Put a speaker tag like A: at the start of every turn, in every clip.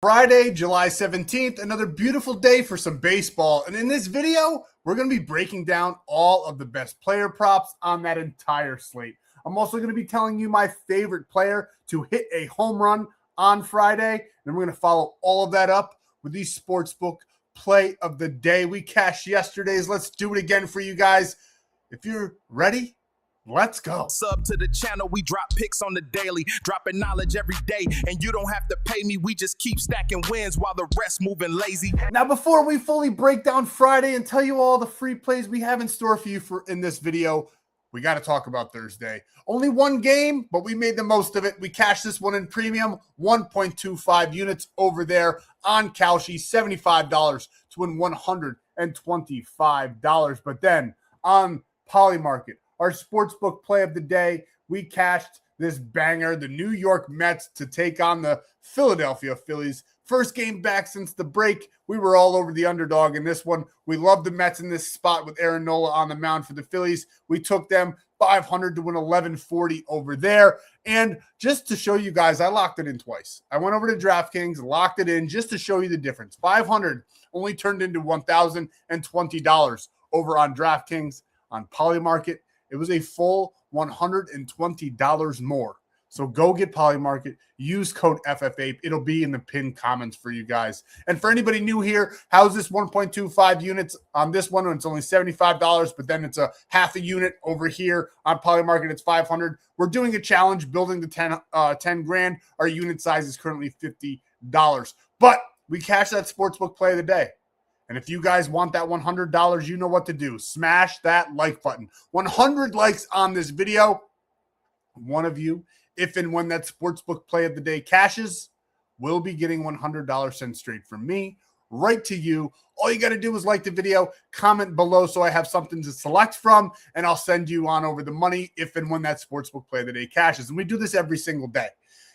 A: Friday, July 17th, another beautiful day for some baseball. And in this video, we're going to be breaking down all of the best player props on that entire slate. I'm also going to be telling you my favorite player to hit a home run on Friday. And we're going to follow all of that up with the Sportsbook play of the day. We cashed yesterday's. Let's do it again for you guys. If you're ready, let's go.
B: Sub to the channel, we drop picks on the daily, dropping knowledge every day, and you don't have to pay me, we just keep stacking wins while the rest moving lazy.
A: Now, before we fully break down Friday and tell you all the free plays we have in store for you in this video, we got to talk about Thursday. Only one game, but we made the most of it. We cashed this one in premium, 1.25 units over there on Kalshi, $75 to win $125. But then on Polymarket, our sportsbook play of the day, we cashed this banger, the New York Mets to take on the Philadelphia Phillies. First game back since the break. We were all over the underdog in this one. We love the Mets in this spot with Aaron Nola on the mound for the Phillies. We took them 500 to win 1140 over there. And just to show you guys, I locked it in twice. I went over to DraftKings, locked it in just to show you the difference. 500 only turned into $1,020 over on DraftKings. On Polymarket, it was a full $120 more. So go get Polymarket. Use code FFAPE. It'll be in the pinned comments for you guys. And for anybody new here, how's this 1.25 units on this one? It's only $75, but then it's a half a unit over here on Polymarket. It's 500. We're doing a challenge building the 10 grand. Our unit size is currently $50. But we cashed that sportsbook play of the day. And if you guys want that $100, you know what to do. Smash that like button. 100 likes on this video. One of you, if and when that sportsbook play of the day cashes, will be getting $100 sent straight from me right to you. All you got to do is like the video, comment below so I have something to select from, and I'll send you on over the money if and when that sportsbook play of the day cashes. And we do this every single day.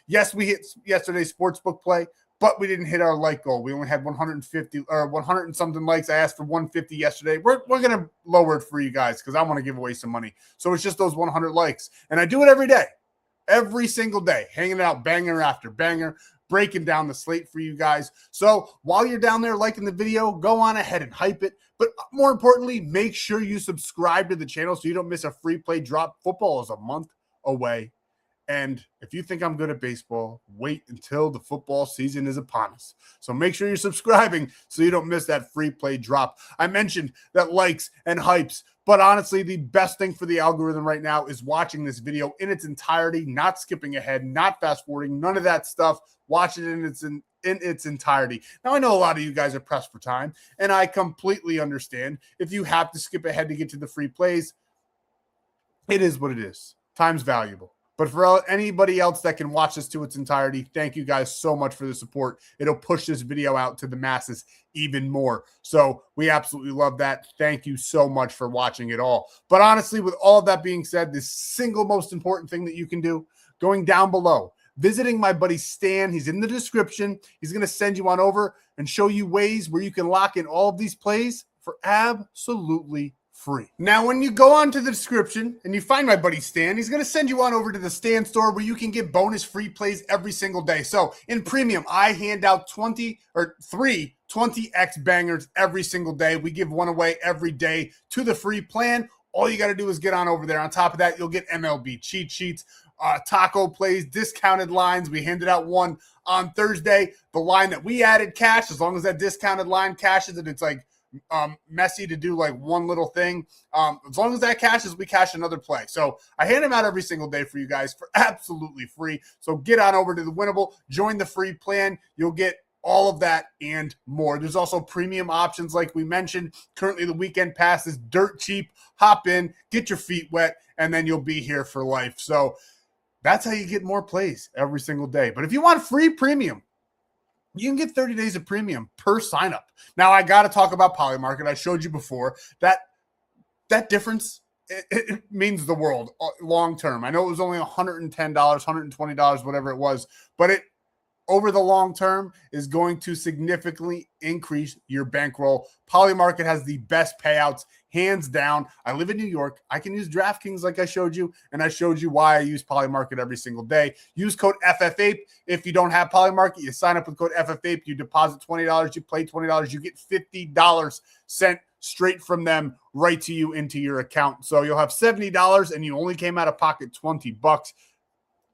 A: Yes, we hit yesterday's sportsbook play, but we didn't hit our like goal. We only had 150 or 100 and something likes. I asked for 150 yesterday. We're going to lower it for you guys because I want to give away some money. So it's just those 100 likes. And I do it every day, every single day, hanging out banger after banger, breaking down the slate for you guys. So while you're down there liking the video, go on ahead and hype it. But more importantly, make sure you subscribe to the channel so you don't miss a free play drop. Football is a month away. And if you think I'm good at baseball, wait until the football season is upon us. So make sure you're subscribing so you don't miss that free play drop. I mentioned that likes and hypes, but honestly, the best thing for the algorithm right now is watching this video in its entirety, not skipping ahead, not fast forwarding, none of that stuff. Watch it in its entirety. Now, I know a lot of you guys are pressed for time, and I completely understand. If you have to skip ahead to get to the free plays, it is what it is. Time's valuable. But for anybody else that can watch this to its entirety, thank you guys so much for the support. It'll push this video out to the masses even more. So we absolutely love that. Thank you so much for watching it all. But honestly, with all of that being said, the single most important thing that you can do, going down below, visiting my buddy Stan. He's in the description. He's going to send you on over and show you ways where you can lock in all of these plays for absolutely free. Now, when you go onto the description and you find my buddy Stan, he's going to send you on over to the Stan.store where you can get bonus free plays every single day. So in premium, I hand out 3 20x bangers every single day. We give one away every day to the free plan. All you got to do is get on over there. On top of that, you'll get MLB cheat sheets, taco plays, discounted lines. We handed out one on Thursday. The line that we added cash, as long as that discounted line cashes and it's like messy to do like one little thing. As long as that cashes, we cash another play. So I hand them out every single day for you guys for absolutely free. So get on over to the Winnable, join the free plan. You'll get all of that and more. There's also premium options like we mentioned. Currently, the weekend pass is dirt cheap. Hop in, get your feet wet, and then you'll be here for life. So that's how you get more plays every single day. But if you want free premium, you can get 30 days of premium per sign up. Now, I got to talk about Polymarket. I showed you before that difference, it means the world long term. I know it was only $110, $120, whatever it was, but it over the long term is going to significantly increase your bankroll. Polymarket has the best payouts, hands down. I live in New York. I can use DraftKings like I showed you, and I showed you why I use Polymarket every single day. Use code FFAPE. If you don't have Polymarket, you sign up with code FFAPE. You deposit $20. You play $20. You get $50 sent straight from them right to you into your account. So you'll have $70 and you only came out of pocket $20.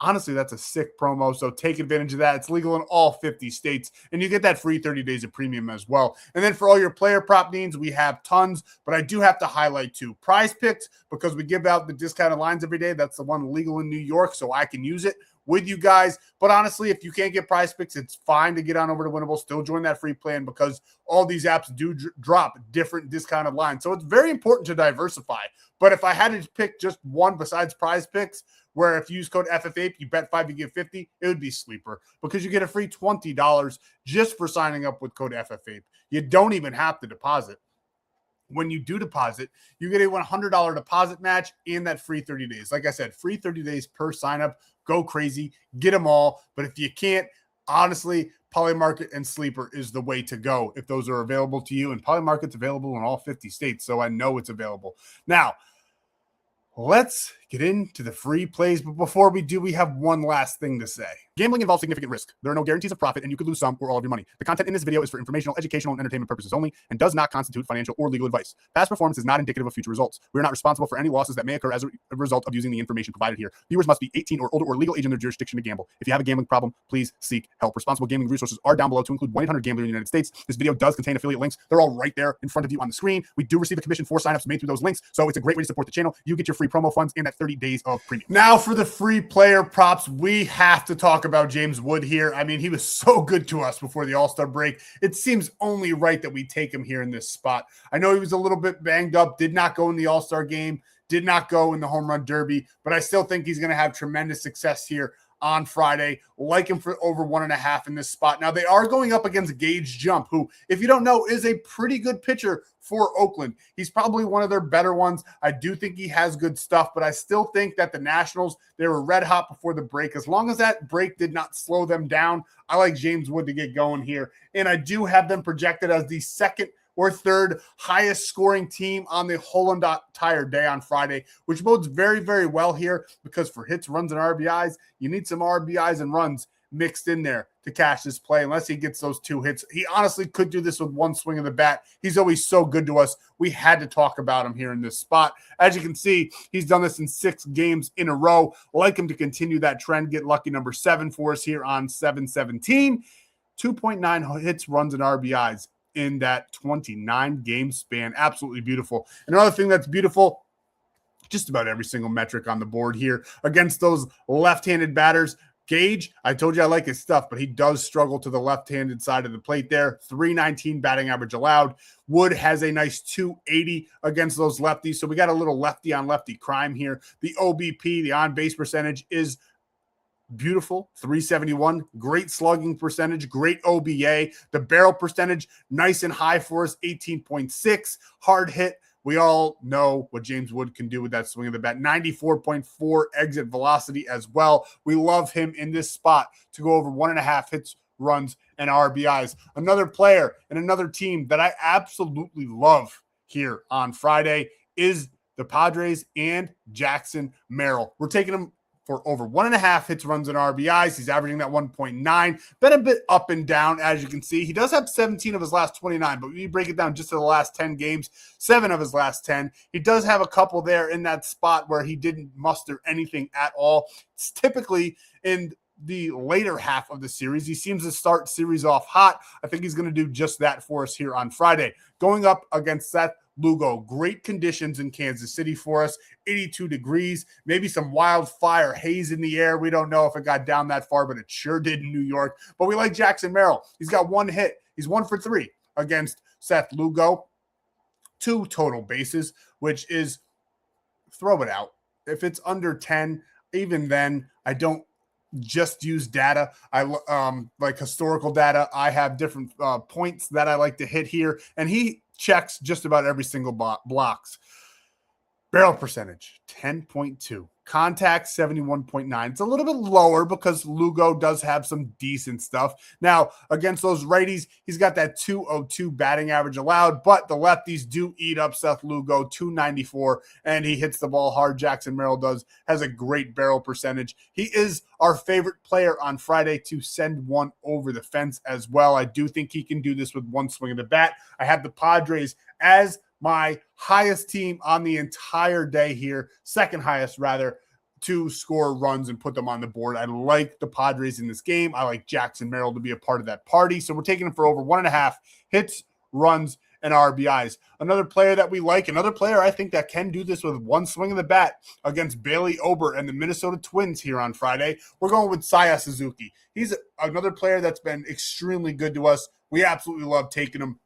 A: Honestly, that's a sick promo, so take advantage of that. It's legal in all 50 states, and you get that free 30 days of premium as well. And then for all your player prop needs, we have tons, but I do have to highlight two. Prizepicks, because we give out the discounted lines every day. That's the one legal in New York, so I can use it with you guys. But honestly, if you can't get Prizepicks, it's fine to get on over to Winnable. Still join that free plan because all these apps do drop different discounted lines. So it's very important to diversify. But if I had to pick just one besides Prizepicks, where if you use code FFAPE, you bet 5, you get 50, it would be Sleeper, because you get a free $20 just for signing up with code FFAPE. You don't even have to deposit. When you do deposit, you get a $100 deposit match and that free 30 days. Like I said, free 30 days per sign up. Go crazy, get them all. But if you can't, honestly, Polymarket and Sleeper is the way to go if those are available to you. And Polymarket's available in all 50 states, so I know it's available. Now, let's get into the free plays. But before we do, we have one last thing to say. Gambling involves significant risk. There are no guarantees of profit, and you could lose some or all of your money. The content in this video is for informational, educational, and entertainment purposes only and does not constitute financial or legal advice. Past performance is not indicative of future results. We are not responsible for any losses that may occur as a result of using the information provided here. Viewers must be 18 or older or legal age in their jurisdiction to gamble. If you have a gambling problem, please seek help. Responsible gambling resources are down below, to include 1-800-GAMBLER in the United States. This video does contain affiliate links. They're all right there in front of you on the screen. We do receive a commission for signups made through those links, so it's a great way to support the channel. You get your free promo funds and that 30 days of premium. Now for the free player props, we have to talk about James Wood here. I mean, he was so good to us before the All-Star break. It seems only right that we take him here in this spot. I know he was a little bit banged up, did not go in the All-Star game, did not go in the home run derby, but I still think he's going to have tremendous success here on Friday. Like him for over 1.5 in this spot. Now, they are going up against Gage Jump, who, if you don't know, is a pretty good pitcher for Oakland. He's probably one of their better ones. I do think he has good stuff, but I still think that the Nationals, they were red hot before the break. As long as that break did not slow them down, I like James Wood to get going here. And I do have them projected as the second or third highest scoring team on the whole entire day on Friday, which bodes very, very well here, because for hits, runs, and RBIs, you need some RBIs and runs mixed in there to cash this play, unless he gets those 2 hits. He honestly could do this with one swing of the bat. He's always so good to us. We had to talk about him here in this spot. As you can see, he's done this in 6 games in a row. Like him to continue that trend, get lucky number 7 for us here on 7/17. 2.9 hits, runs, and RBIs in that 29 game span. Absolutely beautiful. Another thing that's beautiful, just about every single metric on the board here against those left-handed batters. Gage, I told you I like his stuff, but he does struggle to the left-handed side of the plate there. 319 batting average allowed. Wood has a nice 280 against those lefties. So we got a little lefty on lefty crime here. The OBP, the on-base percentage, is beautiful, 371. Great slugging percentage, great OBA. The barrel percentage, nice and high for us, 18.6. Hard hit, we all know what James Wood can do with that swing of the bat. 94.4 exit velocity as well. We love him in this spot to go over 1.5 hits, runs, and RBIs. Another player and another team that I absolutely love here on Friday is the Padres and Jackson Merrill. We're taking him for over 1.5 hits, runs, and RBIs. He's averaging that 1.9. Been a bit up and down, as you can see. He does have 17 of his last 29, but when you break it down just to the last 10 games, 7 of his last 10. He does have a couple there in that spot where he didn't muster anything at all. It's typically in the later half of the series. He seems to start series off hot. I think he's going to do just that for us here on Friday. Going up against Seth Lugo. Great conditions in Kansas City for us. 82 degrees, maybe some wildfire haze in the air. We don't know if it got down that far, but it sure did in New York. But we like Jackson Merrill. He's got 1 hit. He's 1 for 3 against Seth Lugo. 2 total bases, which is, throw it out. If it's under 10, even then, I don't just use data. I like historical data. I have different points that I like to hit here, and he checks just about every single blocks. Barrel percentage, 10.2. Contact 71.9. It's a little bit lower because Lugo does have some decent stuff. Now, against those righties, he's got that 202 batting average allowed, but the lefties do eat up Seth Lugo, 294, and he hits the ball hard. Jackson Merrill has a great barrel percentage. He is our favorite player on Friday to send one over the fence as well. I do think he can do this with one swing of the bat. I have the Padres as my highest team on the entire day here, second highest rather, to score runs and put them on the board. I like the Padres in this game. I like Jackson Merrill to be a part of that party. So we're taking him for over 1.5 hits, runs, and RBIs. Another player that we like, another player I think that can do this with one swing of the bat against Bailey Ober and the Minnesota Twins here on Friday. We're going with Seiya Suzuki. He's another player that's been extremely good to us. We absolutely love taking him.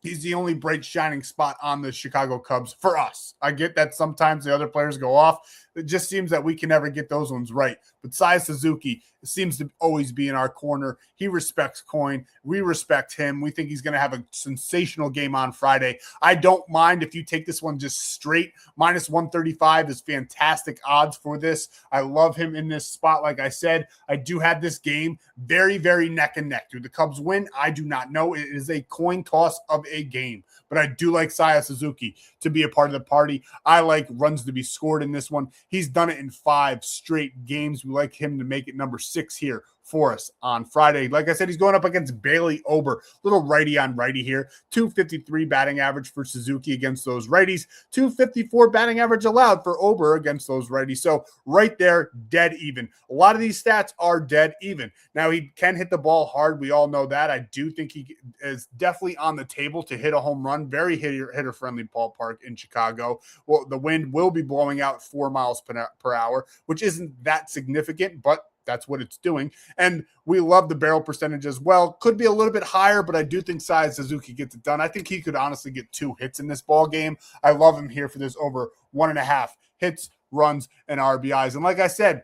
A: He's the only bright shining spot on the Chicago Cubs for us. I get that sometimes the other players go off. It just seems that we can never get those ones right. But Seiya Suzuki seems to always be in our corner. He respects Coin. We respect him. We think he's going to have a sensational game on Friday. I don't mind if you take this one just straight. Minus 135 is fantastic odds for this. I love him in this spot. Like I said, I do have this game very, very neck and neck. Do the Cubs win? I do not know. It is a coin toss of a game. But I do like Seiya Suzuki to be a part of the party. I like runs to be scored in this one. He's done it in 5 straight games. We like him to make it number 6 here for us on Friday. Like I said, he's going up against Bailey Ober. Little righty on righty here. 253 batting average for Suzuki against those righties. 254 batting average allowed for Ober against those righties. So right there, dead even. A lot of these stats are dead even. Now, he can hit the ball hard. We all know that. I do think he is definitely on the table to hit a home run. Very hitter-friendly ballpark in Chicago. Well, the wind will be blowing out 4 miles per hour, which isn't that significant, but that's what it's doing. And we love the barrel percentage as well. Could be a little bit higher, but I do think Seiya Suzuki gets it done. I think he could honestly get 2 hits in this ball game. I love him here for this over 1.5 hits, runs, and RBIs. And like I said,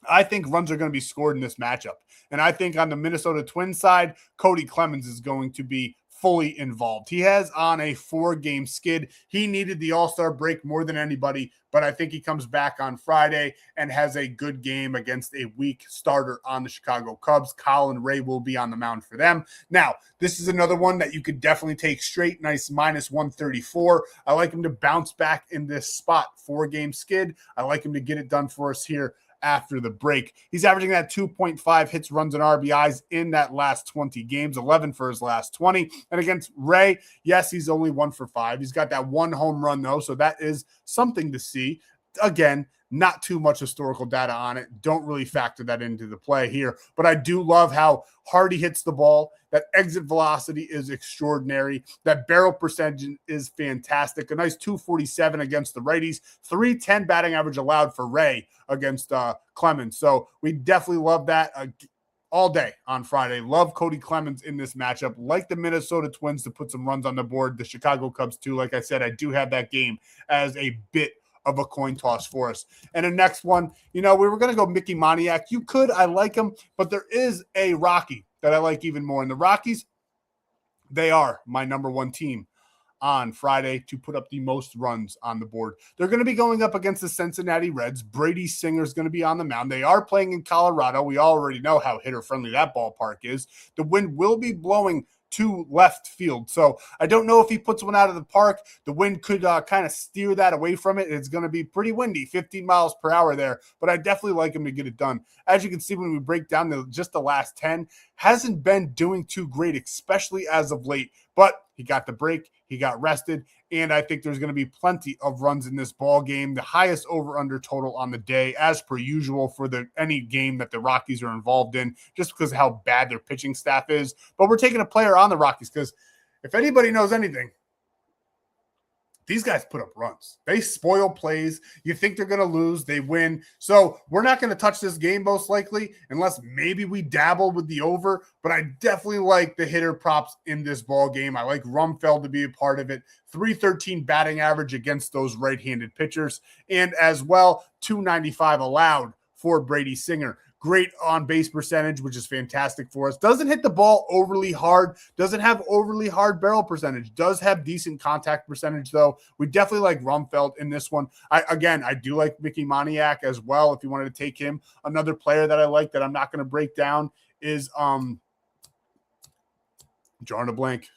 A: I think runs are going to be scored in this matchup. And I think on the Minnesota Twins side, Cody Clemens is going to be fully involved. He has on a 4-game skid. He needed the All-Star break more than anybody, but I think he comes back on Friday and has a good game against a weak starter on the Chicago Cubs. Colin Ray will be on the mound for them. Now, this is another one that you could definitely take straight. Nice minus 134. I like him to bounce back in this spot. 4-game skid. I like him to get it done for us here after the break. He's averaging that 2.5 hits, runs, and RBIs in that last 20 games, 11 for his last 20. And against Ray, yes, he's only 1 for 5. He's got that 1 home run, though, so that is something to see. Again, not too much historical data on it. Don't really factor that into the play here. But I do love how hard he hits the ball. That exit velocity is extraordinary. That barrel percentage is fantastic. A nice 247 against the righties. 310 batting average allowed for Ray against Clemens. So we definitely love that all day on Friday. Love Cody Clemens in this matchup. Like the Minnesota Twins to put some runs on the board. The Chicago Cubs too. Like I said, I do have that game as a bit of a coin toss for us. And the next one, we were going to go Mickey Moniak. You could. I like him. But there is a Rocky that I like even more. And the Rockies, they are my number 1 team on Friday to put up the most runs on the board. They're going to be going up against the Cincinnati Reds. Brady Singer is going to be on the mound. They are playing in Colorado. We already know how hitter-friendly that ballpark is. The wind will be blowing to left field. So I don't know if he puts one out of the park. The wind could kind of steer that away from it. It's going to be pretty windy, 15 miles per hour there, but I definitely like him to get it done. As you can see, when we break down just the last 10, hasn't been doing too great, especially as of late, but he got the break. He got rested, and I think there's going to be plenty of runs in this ball game. The highest over-under total on the day, as per usual, for any game that the Rockies are involved in, just because of how bad their pitching staff is. But we're taking a player on the Rockies because if anybody knows anything, these guys put up runs. They spoil plays. You think they're going to lose. They win. So we're not going to touch this game most likely unless maybe we dabble with the over. But I definitely like the hitter props in this ball game. I like Rumfeld to be a part of it. 313 batting average against those right-handed pitchers. And as well, 295 allowed for Brady Singer. great on base percentage, which is fantastic for us. Doesn't hit the ball overly hard, doesn't have overly hard barrel percentage, does have decent contact percentage though. We definitely like Rumfeld in this one. I do like Mickey Moniak as well if you wanted to take him. Another player that I like that I'm not going to break down is drawing a blank.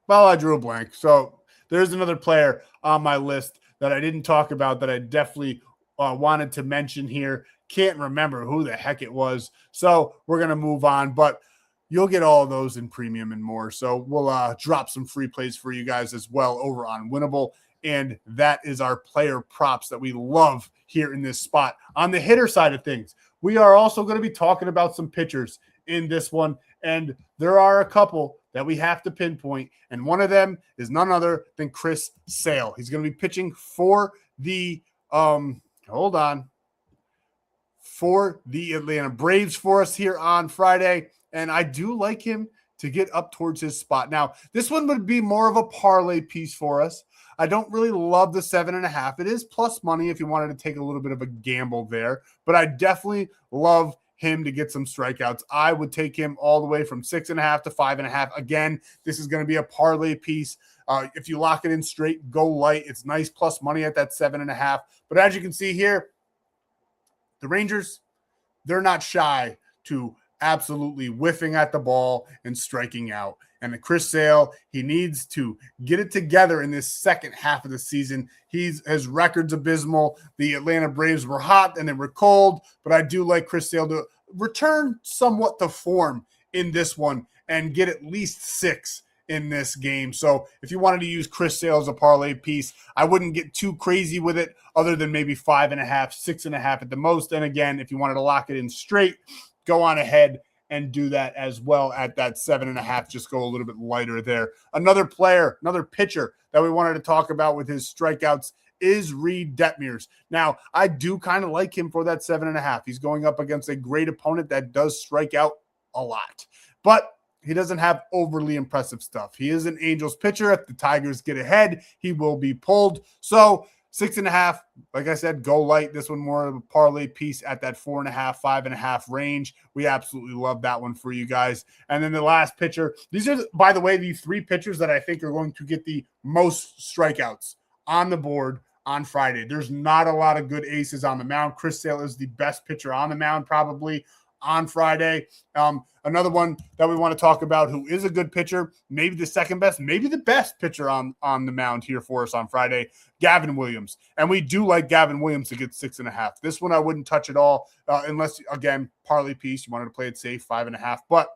A: Well, I drew a blank. So there's another player on my list that I didn't talk about that I definitely wanted to mention here. Can't remember who the heck it was. So we're going to move on, but you'll get all of those in premium and more. So we'll drop some free plays for you guys as well over on Winnable. And that is our player props that we love here in this spot. On the hitter side of things, we are also going to be talking about some pitchers in this one. And there are a couple that we have to pinpoint. And one of them is none other than Chris Sale. He's going to be pitching for the for the Atlanta Braves for us here on Friday. And I do like him to get up towards his spot. Now, this one would be more of a parlay piece for us. I don't really love the 7.5. It is plus money if you wanted to take a little bit of a gamble there, but I definitely love him to get some strikeouts. I would take him all the way from 6.5 to 5.5. Again, this is going to be a parlay piece. If you lock it in straight, go light. It's nice plus money at that 7.5. But as you can see here, the Rangers, they're not shy to absolutely whiffing at the ball and striking out. And the Chris Sale, he needs to get it together in this second half of the season. His record's abysmal. The Atlanta Braves were hot and they were cold, but I do like Chris Sale to return somewhat to form in this one and get at least 6 in this game. So if you wanted to use Chris Sale as a parlay piece, I wouldn't get too crazy with it other than maybe 5.5, 6.5 at the most. And again, if you wanted to lock it in straight, go on ahead and do that as well at that 7.5. Just go a little bit lighter there. Another player, another pitcher that we wanted to talk about with his strikeouts is Reed Detmers. Now, I do kind of like him for that 7.5. He's going up against a great opponent that does strike out a lot, but he doesn't have overly impressive stuff. He is an Angels pitcher. If the Tigers get ahead, he will be pulled. So 6.5, like I said, go light. This one more of a parlay piece at that 4.5, 5.5 range. We absolutely love that one for you guys. And then the last pitcher. These are, by the way, the 3 pitchers that I think are going to get the most strikeouts on the board on Friday. There's not a lot of good aces on the mound. Chris Sale is the best pitcher on the mound probably on Friday. Another one that we want to talk about who is a good pitcher, maybe the second best, maybe the best pitcher on the mound here for us on Friday, Gavin Williams. And we do like Gavin Williams to get 6.5. This one I wouldn't touch at all unless, again, parlay piece. You wanted to play it safe, 5.5. But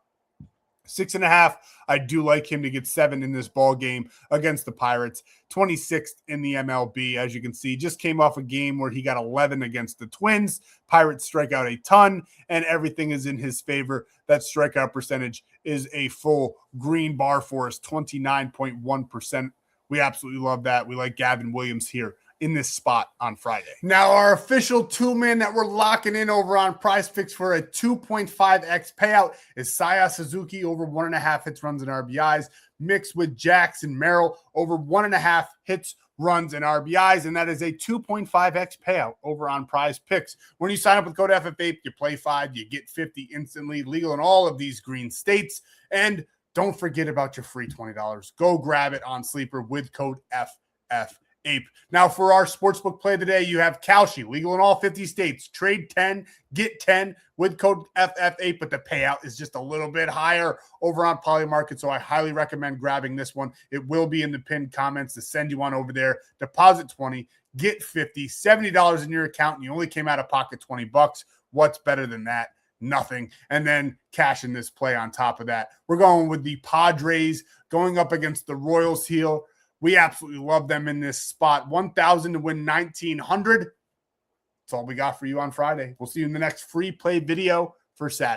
A: 6.5, I do like him to get 7 in this ball game against the Pirates. 26th in the MLB, as you can see. Just came off a game where he got 11 against the Twins. Pirates strike out a ton, and everything is in his favor. That strikeout percentage is a full green bar for us, 29.1%. We absolutely love that. We like Gavin Williams here in this spot on Friday. Now, our official 2-man that we're locking in over on Prizepicks for a 2.5x payout is Saya Suzuki over 1.5 hits, runs, and RBIs, mixed with Jackson Merrill over 1.5 hits, runs, and RBIs, and that is a 2.5x payout over on Prizepicks. When you sign up with code FFAPE, you play 5, you get 50 instantly, legal in all of these green states, and don't forget about your free $20. Go grab it on Sleeper with code FFAPE. Now, for our sportsbook play today, you have Kalshi, legal in all 50 states. Trade 10, get 10 with code FFAPE, but the payout is just a little bit higher over on Polymarket, so I highly recommend grabbing this one. It will be in the pinned comments to send you on over there. Deposit 20, get 50, $70 in your account, and you only came out of pocket $20. What's better than that? Nothing. And then cash in this play on top of that. We're going with the Padres going up against the Royals here. We absolutely love them in this spot. 1,000 to win 1,900. That's all we got for you on Friday. We'll see you in the next free play video for Saturday.